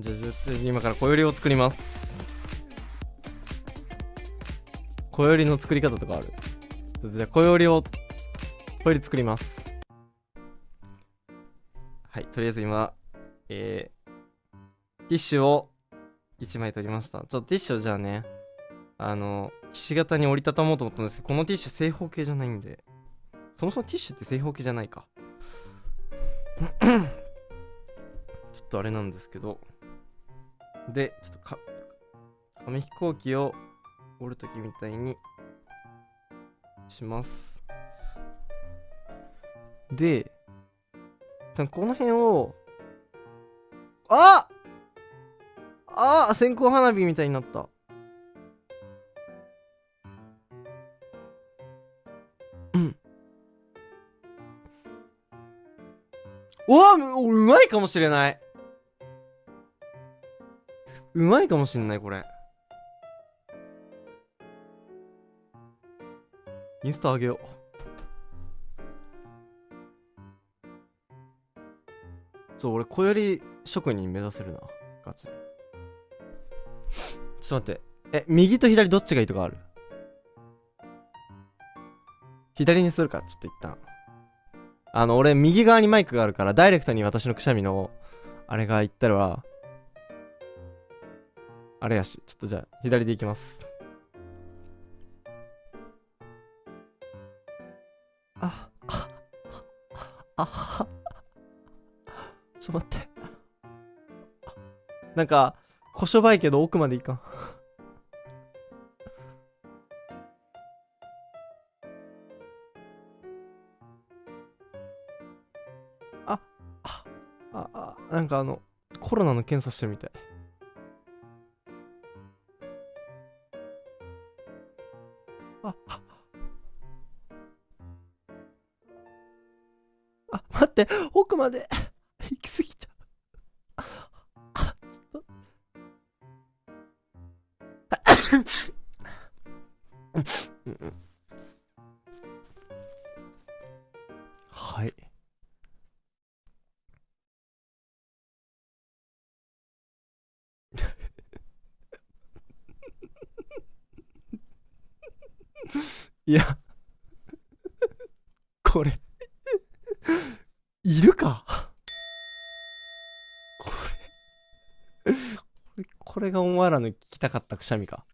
じゃあ今から小よりを作ります。小よりの作り方とかある？じゃあ小より作ります。はい、とりあえず今ティッシュを1枚取りました。ちょっとティッシュをじゃあね、ひし形に折りたたもうと思ったんですけど、このティッシュ正方形じゃないんで、そもそもティッシュって正方形じゃないか。ちょっとあれなんですけど、で、ちょっと紙飛行機を折るときみたいにします。で、この辺を、線香花火みたいになった。うまいかもしれない。うまいかもしんない、これ。インスタあげよう。俺、小より職人目指せるな。ガチで。ちょっと待って。右と左どっちがいいとかある？左にするか、ちょっと一旦。俺、右側にマイクがあるから、ダイレクトに私のくしゃみの、あれが言ったら、あれやし、ちょっとじゃあ、左でいきます。ちょっと待って。なんか、こしょばいけど奥までいかん。なんかコロナの検査してるみたい。待って、奥まで行き過ぎちゃう。ちょっとはい。いや、これいるか？これがお前らの聞きたかったくしゃみか？